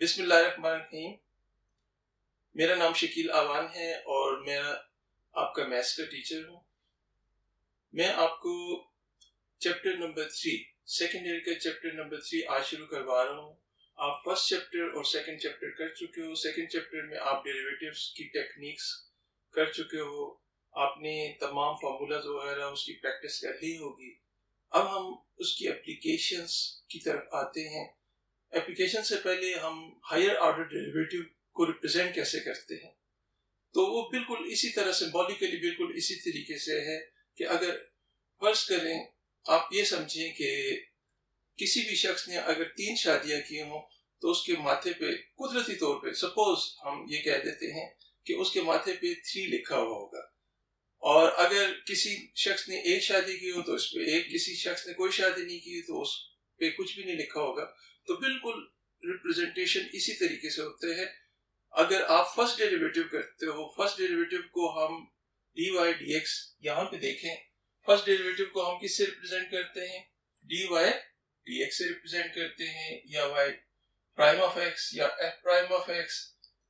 बिस्मिल्लाहिर्रहमानिर्रहीम। मेरा नाम शकील आवान है और मैं आपका मैथ्स का टीचर हूँ। मैं आपको चैप्टर नंबर 3 सेकेंड ईयर का चैप्टर नंबर 3 आज शुरू करवा रहा हूँ। आप फर्स्ट चैप्टर और सेकंड चैप्टर कर चुके हो। सेकंड चैप्टर में आप डेरिवेटिव्स की टेक्निक्स कर चुके हो, आपने तमाम फार्मूलाज वगैरह उसकी प्रैक्टिस कर ली होगी। अब हम उसकी एप्लीकेशंस की तरफ आते हैं। एप्लीकेशन से पहले हम हायर ऑर्डर डेरिवेटिव को रिप्रेजेंट कैसे करते हैं, तो वो बिल्कुल इसी तरह सिंबॉलिकली बिल्कुल इसी तरीके से है कि अगर फर्ज करें, आप ये समझें कि किसी भी शख्स ने अगर 3 शादियां की हों तो उसके माथे पे कुदरती तौर पे सपोज हम ये कह देते हैं कि उसके माथे पे 3 लिखा हुआ होगा। और अगर किसी शख्स ने एक शादी की हो तो उस पे एक, किसी शख्स ने कोई शादी नहीं की तो उस पे कुछ भी नहीं लिखा होगा। तो बिल्कुल रिप्रेजेंटेशन इसी तरीके से होते हैं। अगर आप फर्स्ट डेरिवेटिव करते हो, फर्स्ट डेरिवेटिव को हम dy dx यहाँ पे देखें, फर्स्ट डेरिवेटिव को हम किससे रिप्रेजेंट करते हैं? dy dx से रिप्रेजेंट करते हैं, या y प्राइम ऑफ x या f प्राइम ऑफ x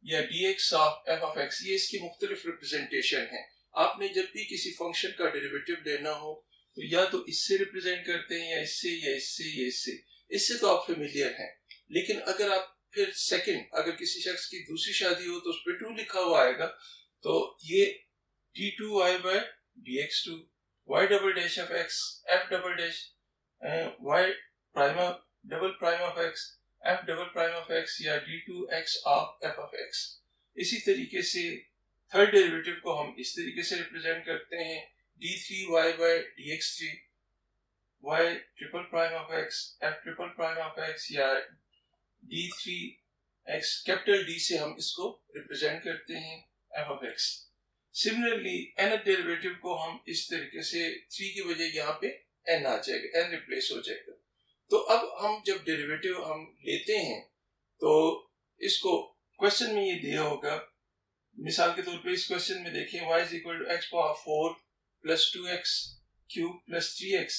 या dx of f of x। ये इसकी मुख्तलिफ रिप्रेजेंटेशन है। आपने जब भी किसी फंक्शन का डेरिवेटिव लेना हो तो या तो इससे रिप्रेजेंट करते हैं या इससे या इससे या इससे। इससे तो आप फेमिलियर हैं। लेकिन अगर आप फिर सेकंड, अगर किसी शख्स की दूसरी शादी हो तो उस पर 2 लिखा हुआ आएगा, तो ये d2y by dx2 y double dash of x f double dash y prime of double prime of x f double prime of x या d2x of f of x। इसी तरीके से थर्ड डेरिवेटिव को हम इस तरीके से रिप्रेजेंट करते हैं d3y by dx3 y triple prime of x f triple prime of x या d3x कैपिटल D से हम इसको रिप्रेजेंट करते हैं f of x। Similarly nth derivative को हम इस तरीके से 3 की वजह यहाँ पे n आ जाएगा, n रिप्लेस हो जाएगा। तो अब हम जब डेरिवेटिव हम लेते हैं तो इसको क्वेश्चन में ये दिया होगा, मिसाल के तौर पे इस क्वेश्चन में देखें y is equal to x power 4 plus 2x cube plus 3x,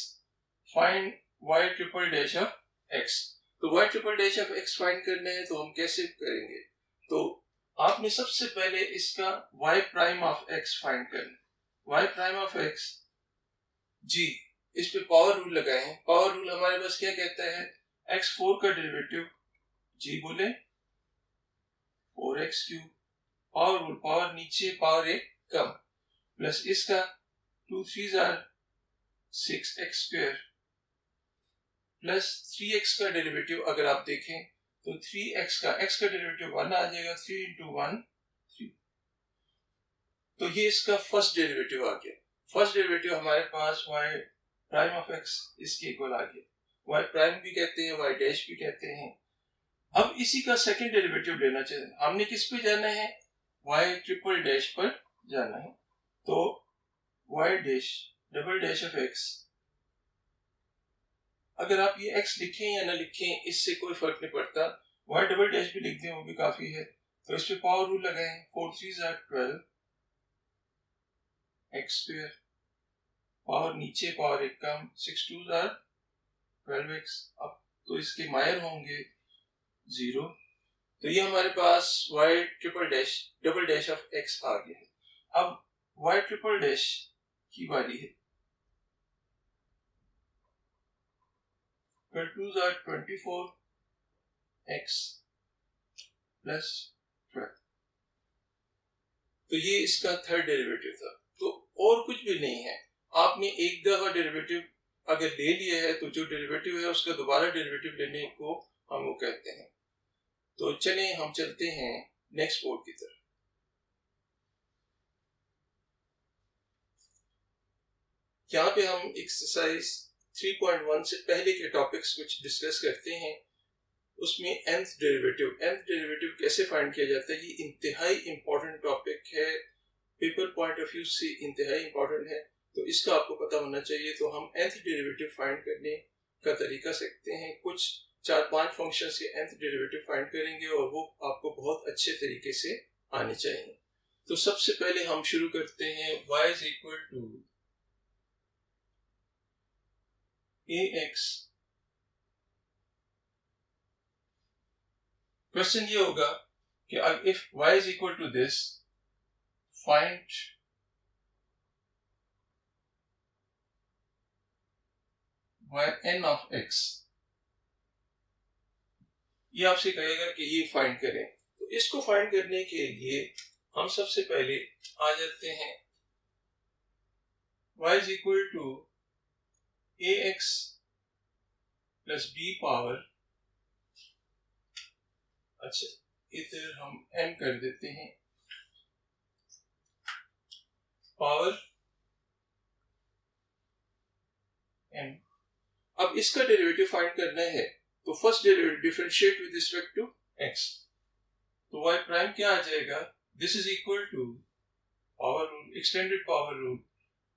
find y triple dash of x। तो y triple dash of x find करना है तो हम कैसे करेंगे? तो आपने सबसे पहले इसका y prime of x find करना। y प्राइम ऑफ x जी, इस पे पावर रूल लगाएं। पावर रूल हमारे पास क्या कहता है? x4 का डेरिवेटिव जी बोले 4x cube, power rule, power नीचे पावर एक कम, प्लस इसका 2 3 are 6x square plus 3x का डेरिवेटिव अगर आप देखें तो 3x का x का डेरिवेटिव 1 आ जाएगा, 3 इंटू 1 3। तो ये इसका फर्स्ट डेरिवेटिव आ गया। फर्स्ट डेरिवेटिव हमारे पास y प्राइम ऑफ x इसके इक्वल आ गया। y प्राइम भी कहते हैं, y डैश भी कहते हैं। अब इसी का सेकंड डेरिवेटिव लेना चाहिए। हमने किस पे जाना है? y ट्रिपल डैश पर जाना है। तो y dash double dash of x, अगर आप ये x लिखें या ना लिखें इससे कोई फर्क नहीं पड़ता, y डबल डैश भी लिख दें वो भी काफी है। तो इस पे पावर रूल लगाएं, 4 3 आर 12 x स्क्वायर, पावर नीचे पावर एक कम, 6 2 आर 12x। अब तो इसके मायर होंगे 0। तो ये हमारे पास y triple dash double dash of x आ गया है। अब y ट्रिपल डैश की बारी है। 2 आर 24x प्लस 12। तो ये इसका थर्ड डेरिवेटिव था। तो और कुछ भी नहीं है। आपने एक दफा डेरिवेटिव अगर ले लिया है तो जो डेरिवेटिव है उसका दोबारा डेरिवेटिव लेने को हम वो कहते हैं। तो चलें हम चलते हैं नेक्स्ट बोर्ड की तरफ। यहाँ पे हम एक्सरसाइज 3.1 से पहले के टॉपिक्स कुछ डिस्कस करते हैं। उसमें nth डेरिवेटिव कैसे फाइंड किया जाता है, ये इंतहाई इंपॉर्टेंट टॉपिक है, पेपर पॉइंट ऑफ व्यू से इंतहाई इंपॉर्टेंट है। तो इसका आपको पता होना चाहिए। तो हम nth डेरिवेटिव फाइंड करने का तरीका सीखते हैं। कुछ 4-5 फंक्शंस के nth डेरिवेटिव फाइंड करेंगे और वो आपको बहुत अच्छे तरीके से आने चाहिए। तो सबसे पहले हम शुरू करते हैं y is equal to ax question ये होगा कि if y is equal to this, find yn of x। ये आपसे कहेगा कि ये फाइंड करें। तो इसको फाइंड करने के लिए हम सबसे पहले आ जाते हैं y is equal to ax plus b power, अच्छा इधर हम m कर देते हैं, पावर m। अब इसका डेरिवेटिव फाइंड करना है, तो first derivative differentiate with respect to x। तो y प्राइम क्या आ जाएगा, this is equal to power rule, extended power rule,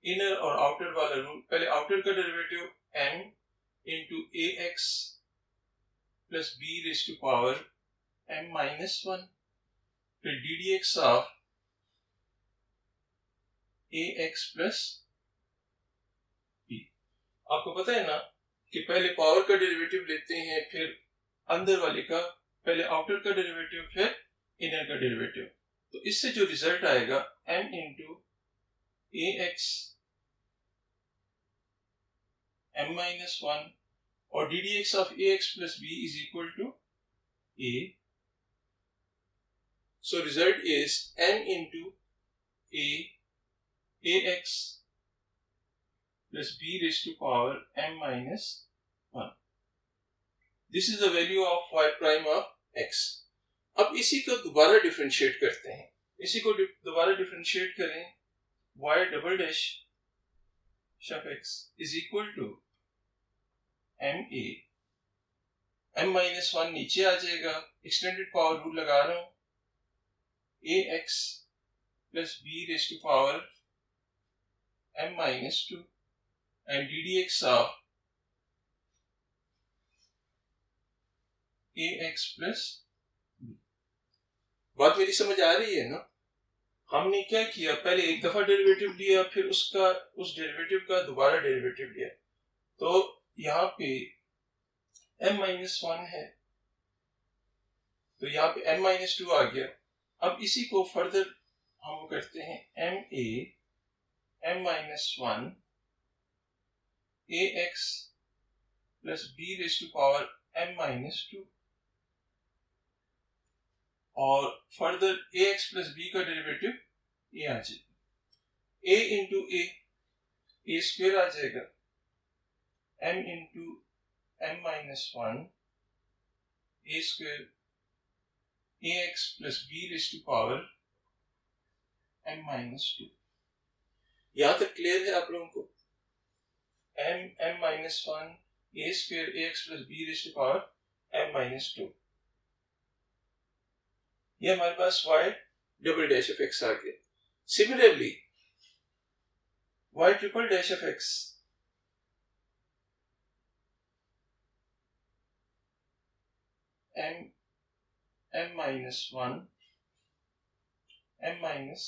inner और आउटर वाला रूल। पहले आउटर का derivative m into ax plus b raise to power m minus 1, फिर ddx of ax plus b। आपको पता है ना कि पहले पावर का डेरिवेटिव लेते हैं, फिर अंदर वाले का, पहले आउटर का डेरिवेटिव, फिर इनर का डेरिवेटिव। तो इससे जो रिजल्ट आएगा m into ax m minus 1 और ddx of ax plus b is equal to a। So result is m into a ax plus b raised to power m minus 1. This is the value of y prime of x. अब इसी को दोबारा differentiate करते हैं। इसी को दोबारा differentiate करें, y double dash of x is equal to ma, m minus 1 नीचे आ जाएगा, एक्सटेंडेड पावर रूल लगा रहा हूं, ax plus b raise to power m minus 2 and ddx of ax plus b। बात मेरी समझ आ रही है ना? हमने क्या किया, पहले एक दफा डेरिवेटिव लिया, फिर उस डेरिवेटिव का दोबारा डेरिवेटिव लिया। तो यहाँ पे m माइनस 1 है, तो यहाँ पे m माइनस 2 आ गया। अब इसी को फर्दर हम करते हैं, m minus 1 ax plus b raise to power m minus 2 और फर्दर ax प्लस b का डेरिवेटिव a आ जाएगा, a इंटू a स्क्वायर आ जाएगा, m into m minus 1 a square ax plus b raise to power m minus 2। यहां तक clear है आप लोगों को? m minus 1 a square ax plus b raise to power m minus 2। ये हमारे पास y double dash of x आ गया। Similarly y triple dash of x m minus 1 m minus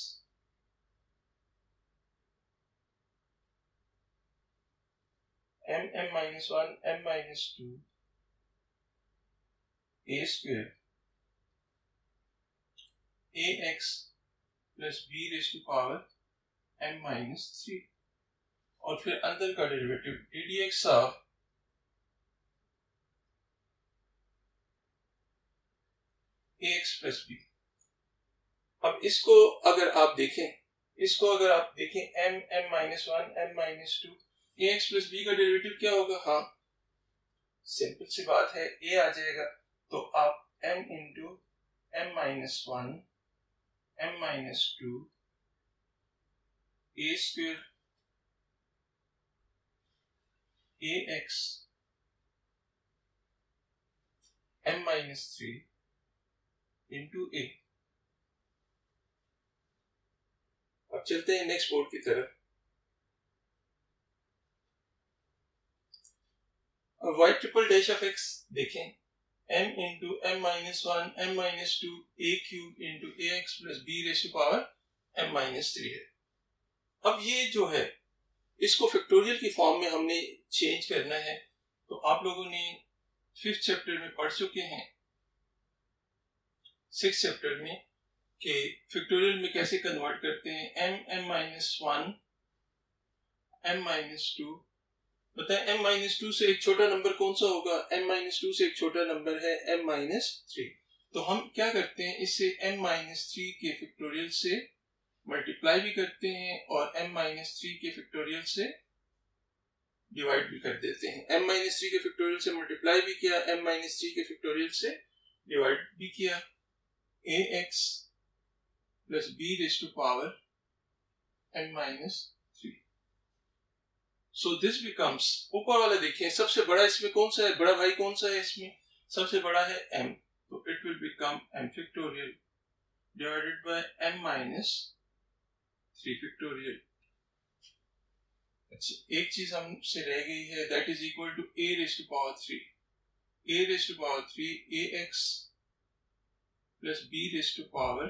m minus 1 m minus 2 a square ax plus b raise to power m minus 3 और फिर अंदर का derivative ddx of ax plus b। अब इसको अगर आप देखें m minus 1 m minus 2 ax plus b का डेरिवेटिव क्या होगा? हाँ, सिंपल सी बात है, a आ जाएगा। तो आप m into m minus 1 m minus 2 a square ax m minus 3 into a। अब चलते हैं नेक्स्ट बोर्ड की तरफ। अब y triple dash of x देखें, m into m minus 1 m minus 2 a cube into ax plus b raise to power m minus 3 है। अब ये जो है, इसको फैक्टोरियल की फॉर्म में हमने चेंज करना है। तो आप लोगों ने 5th चैप्टर में पढ़ चुके हैं 6 चैप्टर में कि फैक्टोरियल में कैसे कन्वर्ट करते हैं m-1 m-2। बताएं m-2 से एक छोटा नंबर कौन सा होगा? m-2 से एक छोटा नंबर है m-3। तो हम क्या करते हैं, इससे m-3 के फैक्टोरियल से मल्टीप्लाई भी करते हैं और m-3 के फैक्टोरियल से डिवाइड भी कर देते हैं। m-3 के फैक्टोरियल से मल्टीप्लाई भी किया, m-3 के फैक्टोरियल से डिवाइड भी किया। ax plus b raise to power m-3। So this becomes, ऊपर वाला देखिए सबसे बड़ा इसमें कौन सा है, बड़ा भाई कौन सा है इसमें? सबसे बड़ा है m, तो it will become m factorial divided by m-3 factorial. अच्छा, एक चीज हमसे रह गई है, that is equal to a raise to power 3। a raise to power 3 ax plus b raise to power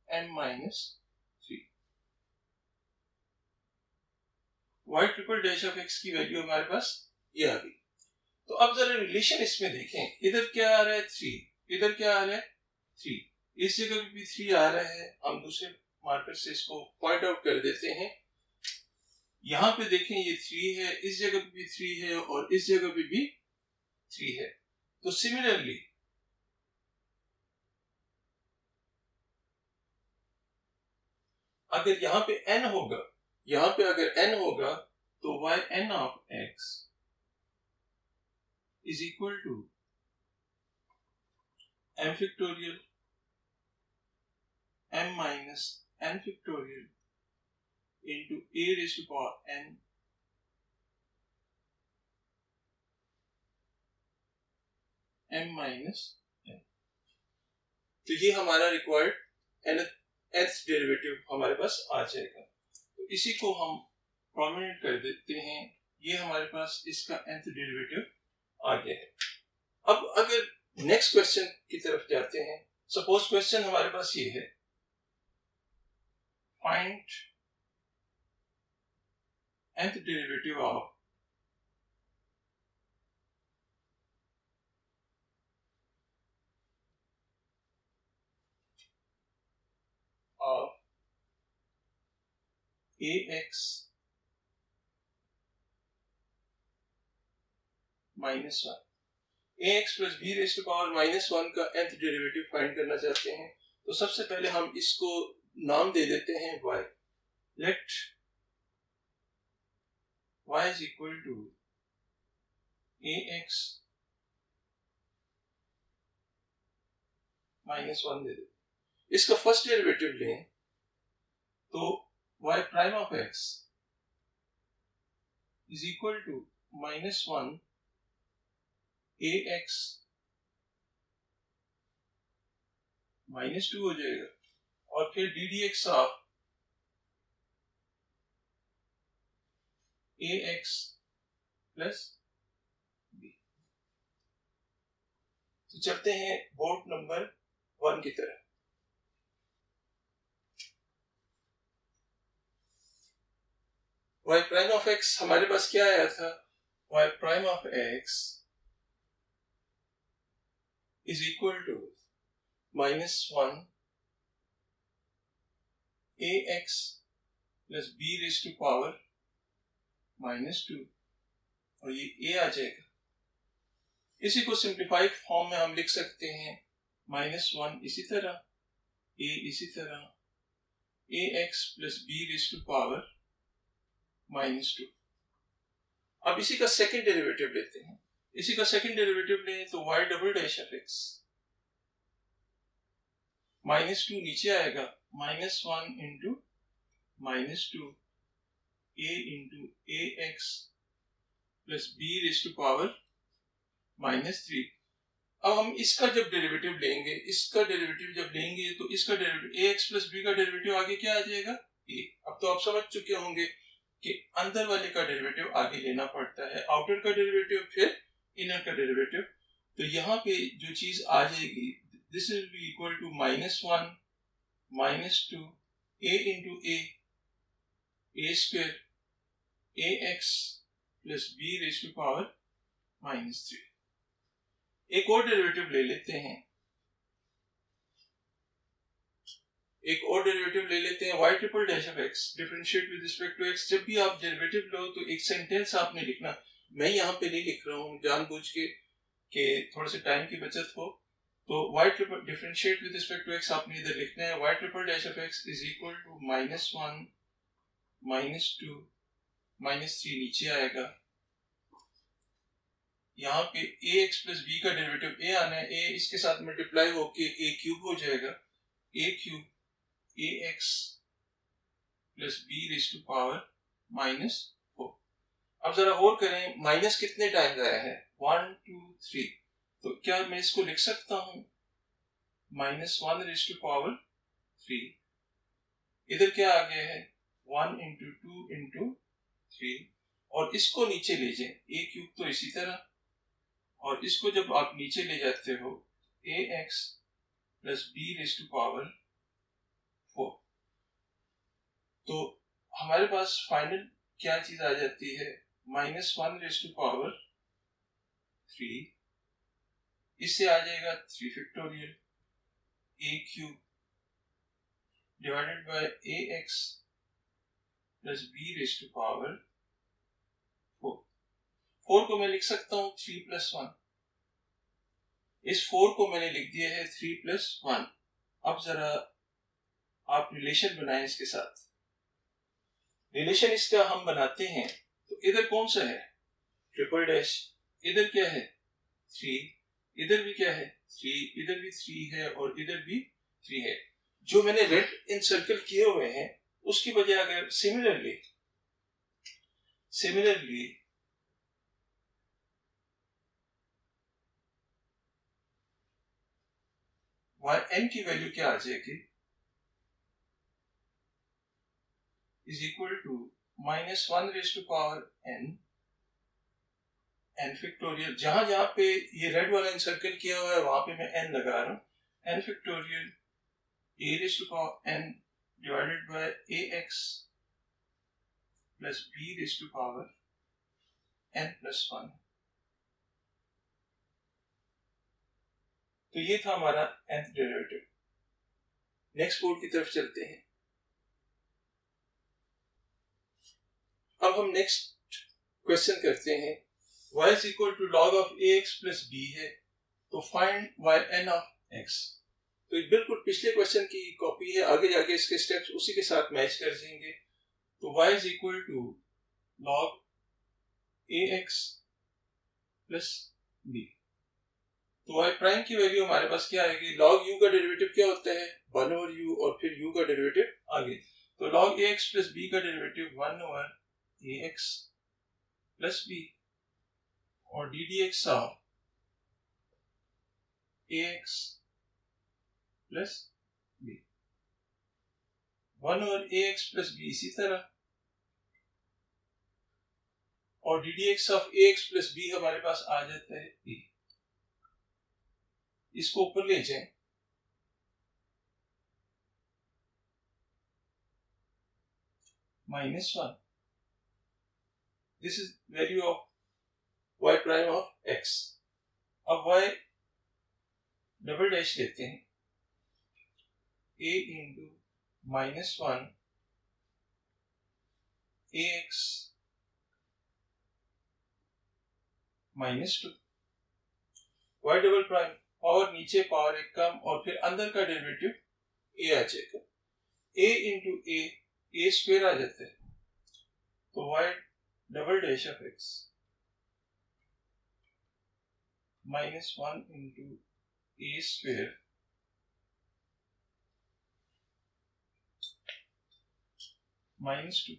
m-3। y triple dash of x की value हमारे पास ये आ गई। तो अब जरा रिलेशन इसमें देखें, इधर क्या आ रहा है 3, इधर क्या आ रहा है 3, इस जगह पे भी 3 आ रहा है। हम दूसरे मार्कर से इसको पॉइंट आउट कर देते हैं। यहां पे देखें ये 3 है, इस जगह पे भी 3 है और इस जगह पे भी 3 है। तो सिमिलरली अगर यहां पे n होगा, यहां पे अगर n होगा तो yn of x is equal to m factorial m minus n factorial into a raised to power n m minus n। तो ये हमारा रिक्वायर्ड nth डेरिवेटिव हमारे पास आ जाएगा। तो इसी को हम प्रोमिनेंट कर देते हैं, ये हमारे पास इसका nth डेरिवेटिव आ गया है। अब अगर नेक्स्ट क्वेश्चन की तरफ जाते हैं, सपोज क्वेश्चन हमारे पास ये है, find nth derivative of ax minus 1। ax plus b raise to power -1 का nth डेरिवेटिव फाइंड करना चाहते हैं। तो सबसे पहले हम इसको नाम दे देते हैं y। Let y is equal to ax -1 दे देते। इसका फर्स्ट डेरिवेटिव लें तो y prime of x is equal to -1 ax -2 हो जाएगा और फिर d d x of ax plus b। तो चलते हैं बोर्ड नंबर 1 की तरह। y प्राइम ऑफ x हमारे पास क्या आया था, y prime of x is equal to -1 ax plus b raise to power -2 और ये a आ जाएगा। इसी को सिंप्लीफाइड फॉर्म में हम लिख सकते हैं -1 इसी तरह, a इसी तरह, ax plus b raise to power -2। अब इसी का सेकंड डेरिवेटिव लेते हैं। इसी का सेकंड डेरिवेटिव लें तो y double dash of x -2 नीचे आएगा, -1 into -2 a into ax plus b raise to power -3। अब हम इसका जब डेरिवेटिव लेंगे, इसका डेरिवेटिव जब लेंगे तो इसका डेरिवेटिव ax प्लस b का डेरिवेटिव आगे क्या आ जाएगा, a। अब तो आप समझ चुके होंगे कि अंदर वाले का डेरिवेटिव आगे लेना पड़ता है, आउटर का डेरिवेटिव फिर इनर का डेरिवेटिव। तो यहाँ पे जो चीज आ जाएगी, this will be equal to -1 -2 a into a square ax plus b raise to power -3। एक और डेरिवेटिव ले लेते हैं, एक और डेरिवेटिव ले लेते हैं y triple dash of x differentiate with respect to x। जब भी आप डेरिवेटिव लो तो एक सेंटेंस आपने लिखना, मैं यहाँ पे नहीं लिख रहा हूँ जानबूझ के कि थोड़ा सा टाइम की बचत हो। तो y triple differentiate with respect to x आपने इधर लिखना है y triple dash of x is equal to -1 -2 -3 नीचे आएगा। यहाँ पे ax प्लस b का डेरिवेटिव a आना है, a इसके साथ मल्टीप्लाई होके a क्यूब हो जाएगा, a cube ax plus b raise to power -4। अब जरा और करें, माइनस कितने टाइम्स आया है 1 2 3, तो क्या मैं इसको लिख सकता हूं -1 रेज़ टू पावर 3। इधर क्या आ गया है 1 इंटू 2 इंटू 3, और इसको नीचे ले जाएं a क्यूब तो इसी तरह, और इसको जब आप नीचे ले जाते हो ax plus b raise to power 4, तो हमारे पास फाइनल क्या चीज आ जाती है -1 रेज़ टू पावर 3, इससे आ जाएगा 3 factorial a cube divided by ax plus b raise to power 4 को मैं लिख सकता हूं 3 प्लस 1, इस 4 को मैंने लिख दिया है 3 प्लस 1। अब जरा आप रिलेशन बनाएं इसके साथ, रिलेशन इसका हम बनाते हैं तो इधर कौन सा है ट्रिपल डैश, इधर क्या है 3, इधर भी क्या है 3, इधर भी 3 है और इधर भी 3 है। जो मैंने रेड इन सर्कल किए हुए हैं उसकी बजाय अगर सिमिलरली n की वैल्यू क्या आ जाएगी is equal to -1 raise to power n factorial, जहां जहां पे ये रेड वाला इंसर्कल किया हुआ है वहां पे मैं n लगा रहा हूं, n factorial a raise to power n divided by ax plus b raise to power n plus 1। तो ये था हमारा nth डेरिवेटिव। नेक्स्ट बोर्ड की तरफ चलते हैं। अब हम नेक्स्ट क्वेश्चन करते हैं, y is equal to log of ax plus b है, तो find yn of x। तो ये बिल्कुल पिछले क्वेश्चन की कॉपी है, आगे जाके इसके स्टेप्स उसी के साथ मैच कर जाएंगे। तो y is equal to log ax plus b, तो y प्राइम की वैल्यू हमारे पास क्या आएगी, log u का डेरिवेटिव क्या होता है 1 ओवर u, और फिर u का डेरिवेटिव आगे, तो log ax plus b का derivative 1 over ax plus b, और ddx of ax plus b 1 over ax plus b इसी तरह, और ddx of ax plus b हमारे पास आ जाता है a। इसको ऊपर ले जाएं, -1, this is value of y prime of x। अब y डबल डैश लेते हैं, a into -1 ax -2, y double prime power नीचे पावर एक कम, और फिर अंदर का डेरिवेटिव a आ जाएगा, a इंटू a स्क्वायर आ जाता है, तो y double dash of x -1 into a square -2।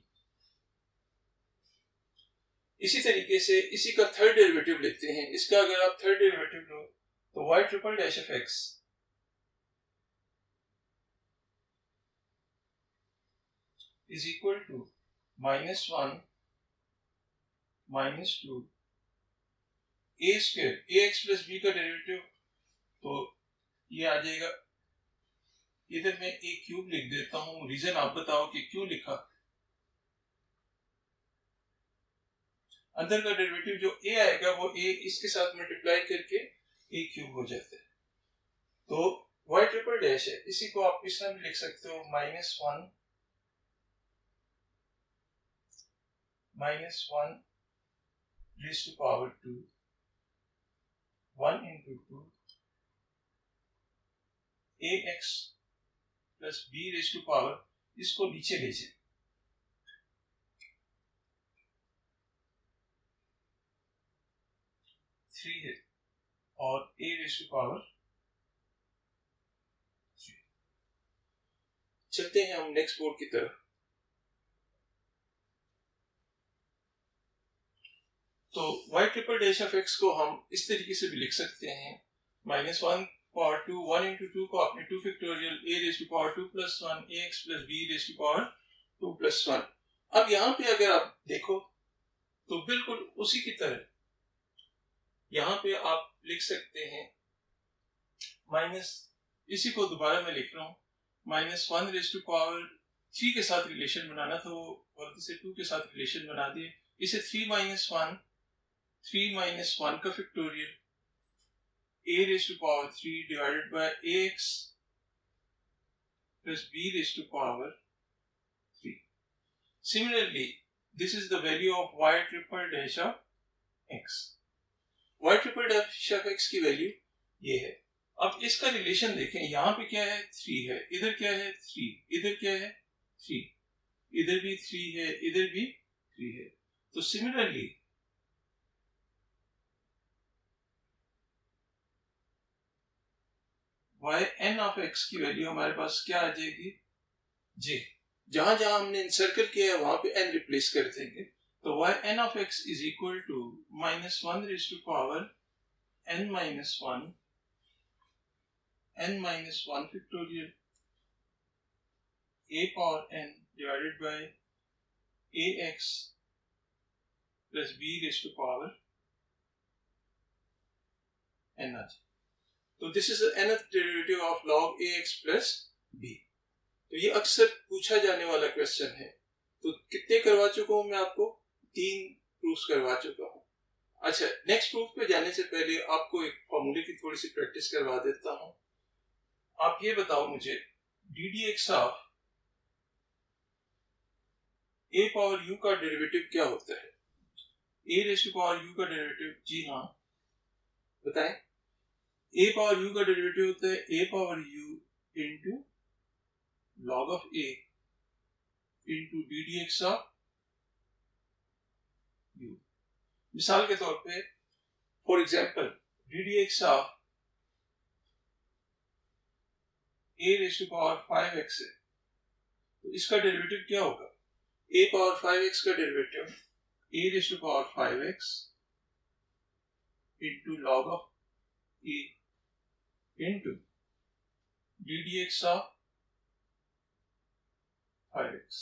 इसी तरीके से इसी का थर्ड डेरिवेटिव लेते हैं, इसका अगर आप थर्ड डेरिवेटिव लो तो y triple dash of x is equal to -1 -2 a square ax plus b का डेरिवेटिव, तो ये आ जाएगा, इधर मैं a क्यूब लिख देता हूं, रीजन आप बताओ कि क्यों लिखा। अंदर का डेरिवेटिव जो a आएगा वो a इसके साथ मल्टीप्लाई करके a क्यूब हो जाता है, तो y ट्रिपल डैश है, इसी को आप इस तरह भी लिख सकते हो -1 raised to power 2 1 into 2 ax plus b raised to power, इसको नीचे ले जाए 3 है और a raised to power 3। चलते हैं हम नेक्स्ट बोर्ड की तरफ। तो y triple dash of x को हम इस तरीके से भी लिख सकते हैं -1 पावर 2 1 into 2 को आपने 2 factorial a raise to power 2 plus 1 ax plus b raise to power 2 plus 1। अब यहाँ पे अगर आप देखो तो बिल्कुल उसी की तरह यहाँ पे आप लिख सकते हैं माइनस, इसी को दोबारा मैं लिख रहा हूँ -1 रेज़ टू पावर 3 के साथ रिलेशन बनाना था, वो गलती से 2 के साथ रिलेशन बना दिए। इसे 3 minus 1 का factorial a raised to power 3 divided by ax plus b raised to power 3. Similarly, this is the value of y triple dash of x. y triple dash of x की value ये है। अब इसका relation देखें, यहाँ पे क्या है 3 है, इधर क्या है 3, इधर क्या है 3, इधर भी 3 है, इधर भी 3 है। तो similarly y n of x की वैल्यू हमारे पास क्या आ जाएगी j। जहां जहां हमने सर्कल किया है वहां पे n रिप्लेस कर देंगे, तो y n of x is equal to -1 raise to power n minus 1 factorial a power n divided by ax plus b raise to power n आ जाए। तो this is the nth derivative of log ax plus b। तो ये अक्सर पूछा जाने वाला question है। तो कितने करवा चुका हूं मैं आपको? 3 प्रूफ्स करवा चुका हूं। अच्छा, नेक्स्ट प्रूफ पे जाने से पहले आपको एक फॉर्मूले की थोड़ी सी प्रैक्टिस करवा देता हूं। आप ये बताओ मुझे d d x of a power u का डेरिवेटिव क्या होता है? A raise to power u का डेरिवेटिव, जी हाँ बताएं। a पावर u का डेरिवेटिव होता है a power u into log of a into d d x of u। मिसाल के तौर पे for example d d x of a raise to power 5x है, तो इसका डेरिवेटिव क्या होगा? a पावर 5x का derivative a raise to power 5x into log of a into d d x of 5x।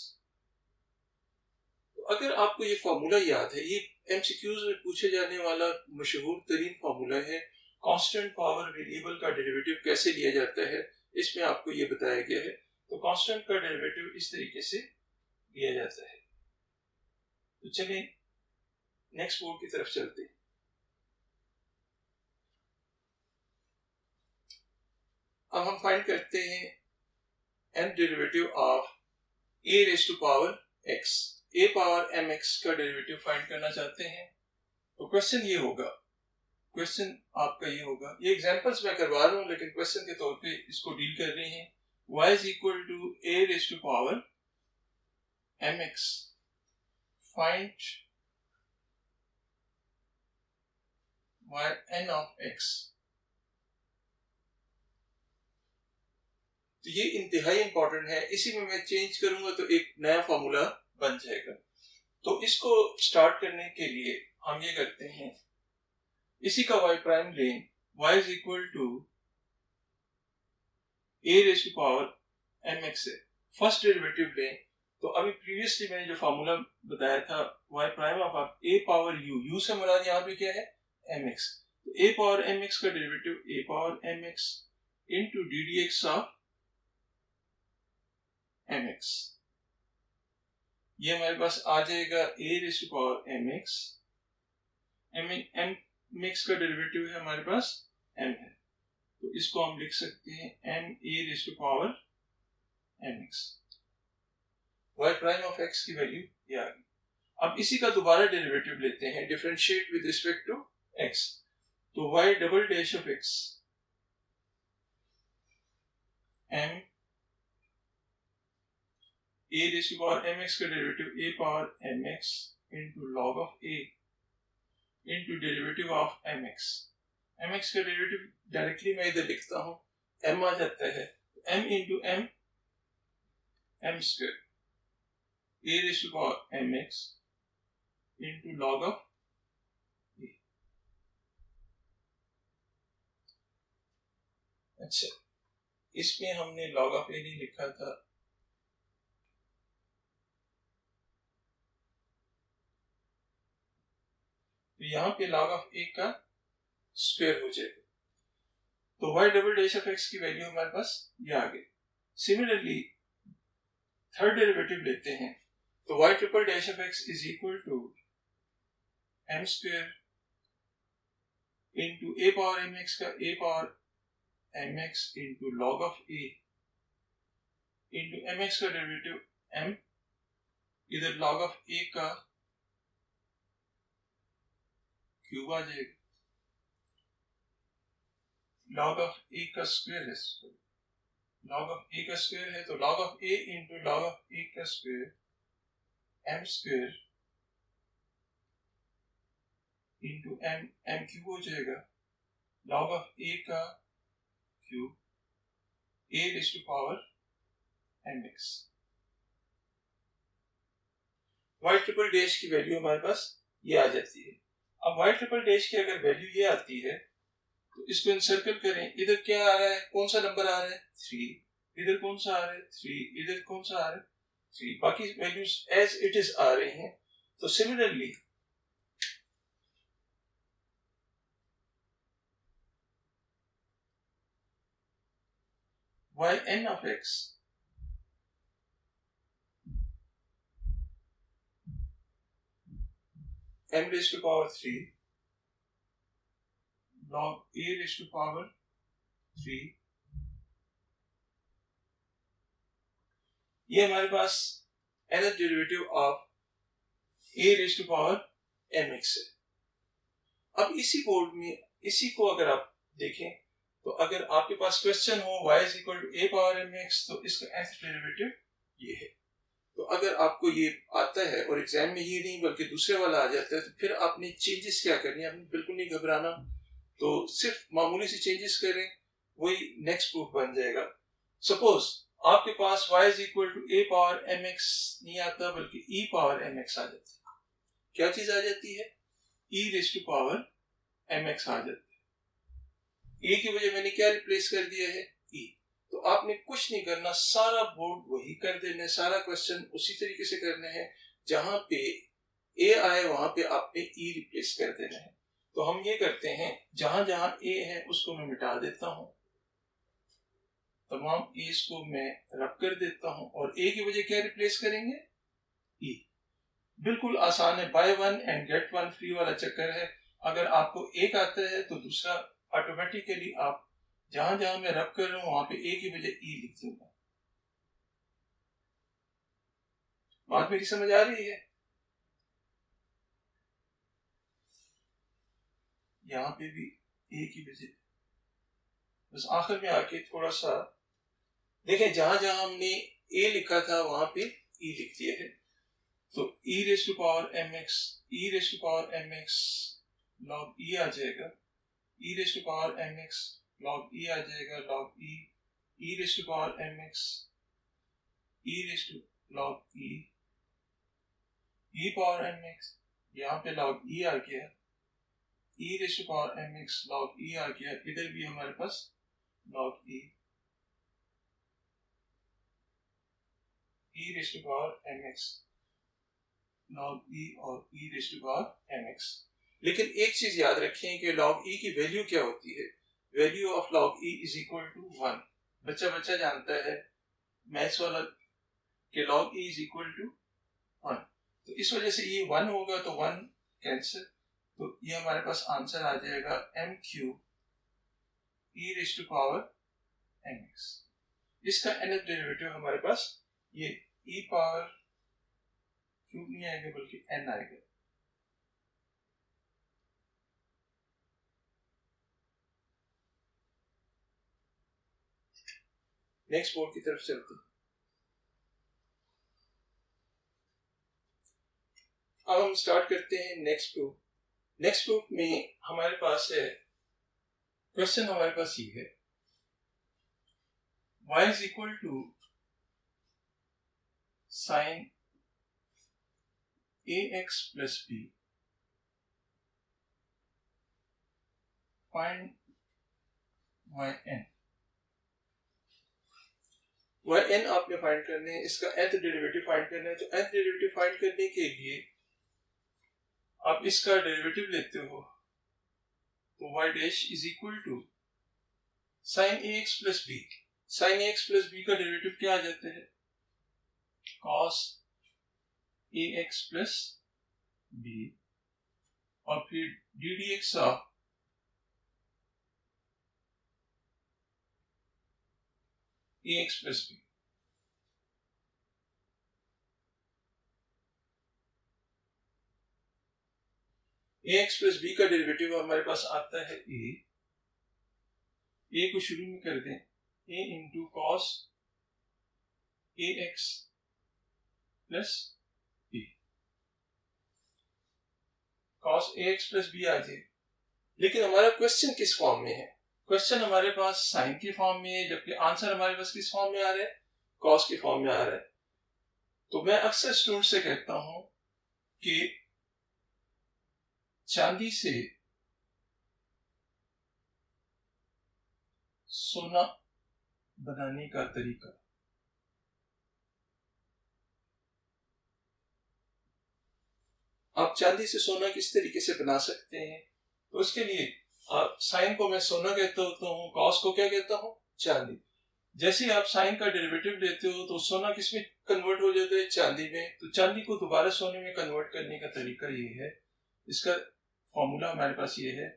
तो अगर आपको ये फॉर्मूला याद है, ये एमसीक्यूज में पूछे जाने वाला मशहूर तरीन फॉर्मूला है। कांस्टेंट पावर वेरिएबल का डेरिवेटिव कैसे लिया जाता है, इसमें आपको ये बताया गया है। तो कांस्टेंट का डेरिवेटिव इस तरीके से लिया जाता है। तो चलिए नेक्स्ट बोर्ड की तरफ चलते हैं। अब हम फाइंड करते हैं n derivative of a raise to power x, a power mx का डेरिवेटिव फाइंड करना चाहते हैं। तो क्वेश्चन ये होगा, क्वेश्चन आपका ये होगा, ये एग्जांपल्स मैं करवा रहा हूं लेकिन क्वेश्चन के तौर पे इसको डील कर रहे हैं। y is equal to a raise to power mx, find y n of x। तो ये इंतहाई इंपॉर्टेंट है, इसी में मैं चेंज करूंगा तो एक नया फॉर्मूला बन जाएगा। तो इसको स्टार्ट करने के लिए हम ये करते हैं, इसी का y प्राइम लें, y is equal to a raise to power mx है। फर्स्ट डेरिवेटिव लें, तो अभी प्रीवियसली मैंने जो फॉर्मूला बताया था y prime of a power u से मुराद यहाँ पे क्या है mx। तो a पावर mx का derivative a power mx into d d x of mx, ये हमारे पास आ जाएगा a raise to power mx, mx का डेरिवेटिव है हमारे पास m है, तो इसको हम लिख सकते हैं m a raise to power mx। y prime of x की वैल्यू ये आ गई। अब इसी का दोबारा डेरिवेटिव लेते हैं, differentiate with respect to x। तो y double dash of x m a raise to power mx का derivative a power mx into log of a into derivative of mx। mx का डेरिवेटिव डायरेक्टली मैं इधर लिखता हूं, m आ जाता है, m into m square a raise to power mx into log of a। अच्छा, इसमें हमने log ऑफ a नहीं लिखा था, तो यहाँ पे log ऑफ a का स्क्वायर हो जाएगा। तो y double dash of x की वैल्यू हमारे पास ये आ गई। सिमिलरली थर्ड डेरिवेटिव लेते हैं, तो y triple dash of x is equal to m square into a power mx का a power mx into log of a into mx का डेरिवेटिव m, इधर log ऑफ a का cube आ जाएगा, log of a का square है, log of a का square है, तो log of a into log of a का square m square into m cube हो जाएगा, log ऑफ a का cube a raise to power mx। y triple dash की वैल्यू हमारे पास ये आ जाती है। अब y ट्रिपल डैश की अगर वैल्यू ये आती है तो इसको इनसर्कल करें, इधर क्या आ रहा है, कौन सा नंबर आ रहा है 3, इधर कौन सा आ रहा है 3, इधर कौन सा आ रहा है 3, बाकी वैल्यूज एज इट इज आ रही हैं। तो similarly yn of x m raised to power 3 log a raised to power 3, ये हमारे पास nth derivative of a raised to power mx है। अब इसी बोर्ड में इसी को अगर आप देखें तो अगर आपके पास क्वेश्चन हो y is equal to a power mx, तो इसका nth डेरिवेटिव ये है। तो अगर आपको ये आता है और एग्जाम में ये नहीं बल्कि दूसरे वाला आ जाता है, तो फिर आपने चेंजेस क्या करनी है, आपने बिल्कुल नहीं घबराना, तो सिर्फ मामूली से चेंजेस करें, वही नेक्स्ट प्रूफ बन जाएगा। सपोज आपके पास y is equal to a power mx नहीं आता बल्कि e पावर mx आ जाती है। क्या चीज आ जाती है, e raise to power mx आ जाती है। a की वजह मैंने क्या रिप्लेस कर दिया है, e। तो आपने कुछ नहीं करना, सारा बोर्ड वही कर देना है, सारा क्वेश्चन उसी तरीके से करना है, जहां पे a आए वहां पे आपने e रिप्लेस कर देना है। तो हम ये करते हैं, जहां जहां a है उसको मैं मिटा देता हूं, तमाम एस को मैं रब कर देता हूं और a की वजह क्या रिप्लेस करेंगे, e। बिल्कुल आसान है, by one and get one free वाला चक्कर है। अगर आपको एक आता है तो दूसरा ऑटोमेटिकली आप जहां जहां मैं रब कर रहा हूं वहां पे a की वजह e लिख दूंगा। बात मेरी समझ आ रही है? यहाँ पे भी a की वजह, बस आखिर में आके थोड़ा सा देखें, जहां जहां हमने a लिखा था वहां पे e लिख दिया है। तो e raise to power mx, e raise to power mx log e आ जाएगा, e raise to power mx log e आ जाएगा, log e, e raise to power mx, e raise to log e, e power mx, यहाँ पे log e आ गया, e raise to power mx log e आ गया, इधर भी हमारे पास log e, e raise to power mx log e और e raise to power mx। लेकिन एक चीज याद रखें कि log e की वैल्यू क्या होती है, value of log e is equal to 1। बच्चा बच्चा जानता है मैथ्स वाला कि log e is equal to 1, तो इस वजह से ये 1 होगा तो 1 कैंसिल, तो ये हमारे पास आंसर आ जाएगा m cube e raise to power mx। इसका nth डेरिवेटिव हमारे पास ये e पावर क्यूब नहीं आएगा बल्कि n आएगा। नेक्स्ट बोर्ड की तरफ चलते हैं। अब हम स्टार्ट करते हैं नेक्स्ट प्रूफ। नेक्स्ट प्रूफ में हमारे पास है क्वेश्चन, हमारे पास ये है y is equal to sine ax plus b, find yn आपने फाइंड करने हैं, इसका nth डेरिवेटिव फाइंड करना है। तो nth डेरिवेटिव फाइंड करने के लिए आप इसका डेरिवेटिव लेते हो, तो y dash is equal to sine ax plus b। Sine ax plus b का डेरिवेटिव क्या आ जाता है? cos ax प्लस b, और फिर d d x of ax plus b। ax plus b का डेरिवेटिव हमारे पास आता है a को शुरू में कर दें, a into cos ax plus b, cos ax plus b आ जाए। लेकिन हमारा क्वेश्चन किस फॉर्म में है? क्वेश्चन हमारे पास साइन की फॉर्म में है, जबकि आंसर हमारे पास किस फॉर्म में आ रहा है? कॉस की फॉर्म में आ रहा है। तो मैं अक्सर स्टूडेंट से कहता हूं कि चांदी से सोना बनाने का तरीका। आप चांदी से सोना किस तरीके से बना सकते हैं? तो उसके लिए आप साइन को मैं सोना कहता होता हूँ, कॉस को क्या कहता हूँ? चांदी। जैसे ही आप साइन का डेरिवेटिव लेते हो तो सोना किस में कन्वर्ट हो जाता है? चांदी में। तो चांदी को दोबारा सोने में कन्वर्ट करने का तरीका ये है, इसका फॉर्मूला हमारे पास ये है,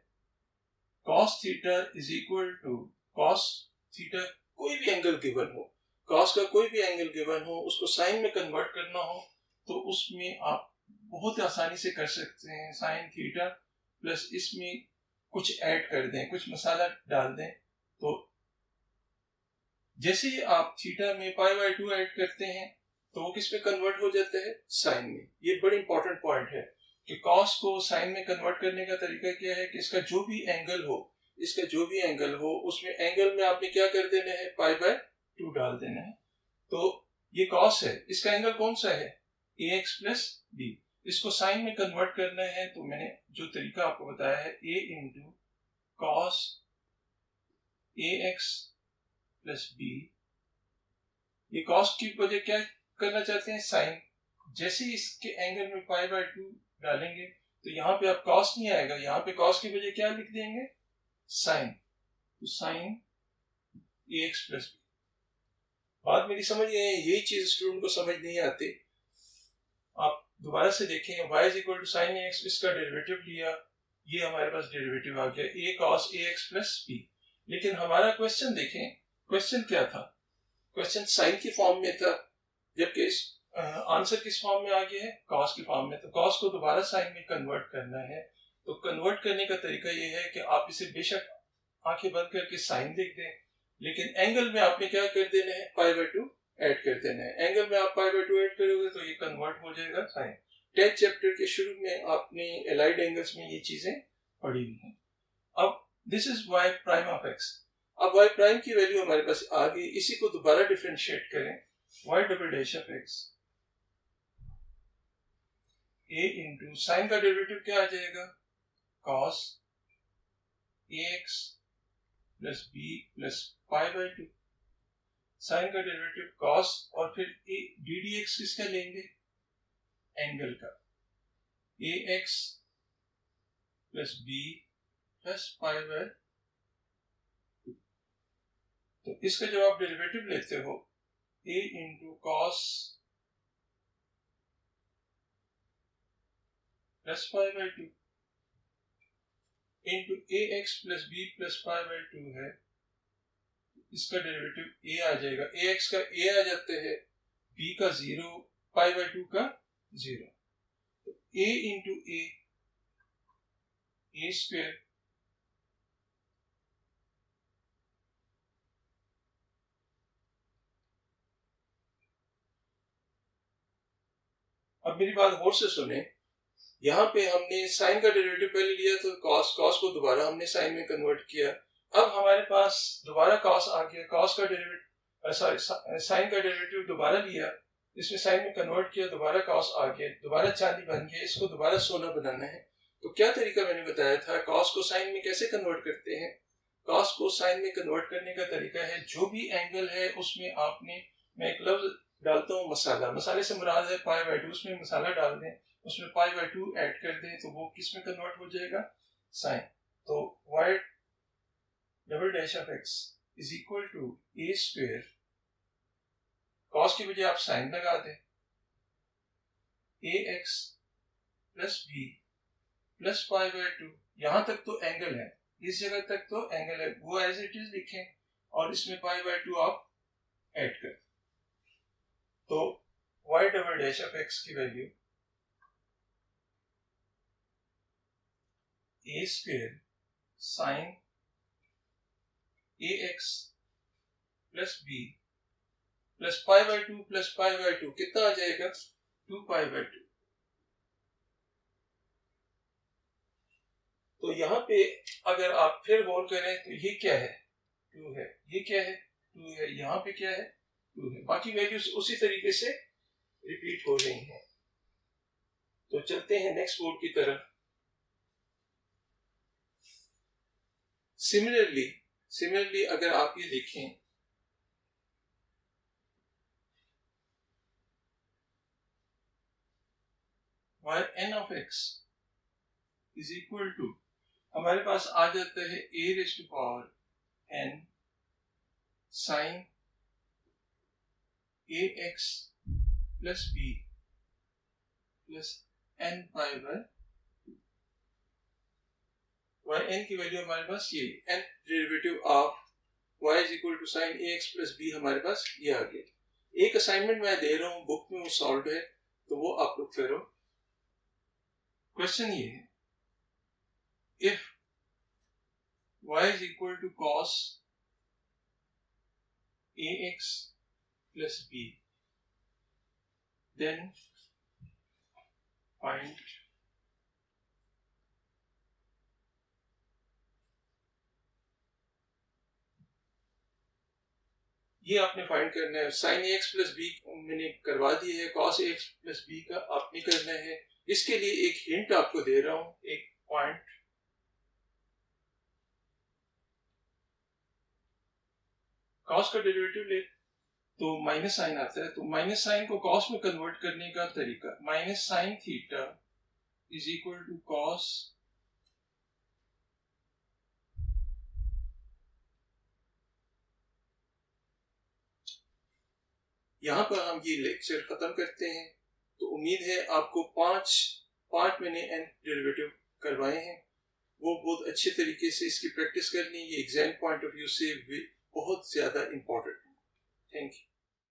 cos theta is equal to cos theta, कोई भी एंगल गिवन हो, cos का कोई भी एंगल गिवन हो, उसको साइन में कन्वर्ट करना हो तो उसमें आप बहुत आसानी से कर सकते हैं। साइन थीटा प्लस इसमें कुछ ऐड कर दें, कुछ मसाला डाल दें, तो जैसे ही आप थीटा में पाई बाय 2 ऐड करते हैं तो वो किस में कन्वर्ट हो जाता है? साइन में। ये बड़ी इंपॉर्टेंट पॉइंट है कि कॉस को साइन में कन्वर्ट करने का तरीका क्या है कि इसका जो भी एंगल हो, इसका जो भी एंगल हो उसमें एंगल में आपने क्या कर देना है? पाई बाय 2 डाल देना है। तो ये कॉस है, इसका एंगल कौन सा है? ax plus b। इसको साइन में कन्वर्ट करना है तो मैंने जो तरीका आपको बताया है, a into cos ax plus b। ये कॉस की वजह क्या करना चाहते हैं? साइन। जैसे ही इसके एंगल में पाई बाय 2 डालेंगे तो यहाँ पे आप कॉस नहीं आएगा, यहाँ पे कॉस की वजह क्या लिख देंगे? साइन। तो साइन ax प्लस b। बात मेरी समझ गए? यही चीज स्टूडेंट को समझ नहीं आती। आप दोबारा से देखें, y is equal to sine ax, इसका डेरिवेटिव लिया, ये हमारे पास डेरिवेटिव आ गया a cos ax plus b। लेकिन हमारा क्वेश्चन देखें, क्वेश्चन क्या था? क्वेश्चन साइन की फॉर्म में था, जबकि आंसर किस फॉर्म में आ गया है? कॉस की फॉर्म में। तो कॉस को दोबारा साइन में कन्वर्ट करना है, तो कन्वर्ट करने का तरीका ये है कि आप इसे बेशक आंखें बंद करके साइन लिख दें, लेकिन एंगल में आपने क्या कर देना है? पाई बाय 2 ऐड कर देना है। एंगल में आप पाई बाय 2 ऐड करोगे तो ये कन्वर्ट हो जाएगा साइन। 10th चैप्टर के शुरू में आपने एलाइड एंगल्स में ये चीजें पढ़ी हुई हैं। अब this is y prime of x। अब y प्राइम की वैल्यू हमारे पास आ गई, इसी को दोबारा डिफरेंशिएट करें, y double dash of x a into sine का डेरिवेटिव क्या आ जाएगा? cos ax plus b plus pi by 2। Sine का डेरिवेटिव cos और फिर डी डी एक्स किसका लेंगे? एंगल का, ax plus b plus pi by 2। तो इसका जब आप डेरिवेटिव लेते हो, a into cos plus pi by 2 into ax plus b plus pi by 2 है, इसका डेरिवेटिव a आ जाएगा, ax का a आ जाता है, b का 0, पाई बाय 2 का 0, तो a इंटू a स्क्वायर अब मेरी बात गौर से सुने, यहाँ पे हमने साइन का डेरिवेटिव पहले लिया तो कॉस को दोबारा हमने साइन में कन्वर्ट किया। अब हमारे पास दोबारा कॉस आ गया, कॉस का डेरिवेटिव साइन का डेरिवेटिव दोबारा लिया, इसमें साइन में कन्वर्ट किया, दोबारा कॉस आ गया, दोबारा चांदी बन गया, इसको दोबारा सोना बनाना है। तो क्या तरीका मैंने बताया था, कॉस को साइन में कैसे कन्वर्ट करते हैं। कॉस को साइन में कन्वर्ट करने का तरीका है, जो भी एंगल है उसमें आपने, मैं एक लफ्ज डालता हूँ मसाला, मसाले से मुराद है पाई बाय 2, उसमें मसाला डाल दें, उसमें पाई बाय 2 ऐड कर दें, तो वो किस में कन्वर्ट हो जाएगा, साइन। तो y double dash of x is equal to a square, cos की बजाय आप साइन लगा दें, ax plus b plus pi by 2, यहां तक तो एंगल है, इस जगह तक तो एंगल है, वो एज इट इज लिखें और इसमें पाई बाय 2 आप ऐड कर। तो y double dash of x की value a square sine ax plus b plus pi by 2 plus pi by 2 कितना आ जाएगा, 2 पाई बाय 2। तो यहाँ पे अगर आप फिर गौर करें तो ये क्या है, 2 है, ये क्या है, 2 है, यहाँ पे क्या है, 2 है, बाकी वैल्यूज उसी तरीके से रिपीट हो रही हैं। तो चलते हैं नेक्स्ट बोर्ड की तरफ। सिमिलरली अगर आप ये देखें, y n of x is equal to, हमारे पास आ जाता है a raise to power n साइन ax plus b plus n pi by, y n की वैल्यू हमारे पास ये n derivative of y is equal to sine ax plus b, हमारे पास ये आ गया। एक असाइनमेंट मैं दे रहा हूँ, बुक में वो सॉल्व है, तो वो आप लोग करो। क्वेश्चन ये है, if y is equal to cos ax plus b, then find ये आपने फाइंड करना है। साइन ax प्लस b मैंने करवा दी है, cos ax प्लस b का आपने करना है। इसके लिए एक हिंट आपको दे रहा हूं, एक पॉइंट, cos का डेरिवेटिव ले तो माइनस साइन आता है, तो माइनस साइन को cos में कन्वर्ट करने का तरीका, minus sine theta is equal to cos यहाँ पर हम ये लेक्चर खत्म करते हैं। तो उम्मीद है आपको पांच मैंने n डेरिवेटिव करवाए हैं, वो बहुत अच्छे तरीके से इसकी प्रैक्टिस करनी, ये एग्जाम पॉइंट ऑफ व्यू से बहुत ज्यादा इंपॉर्टेंट है। Thank you.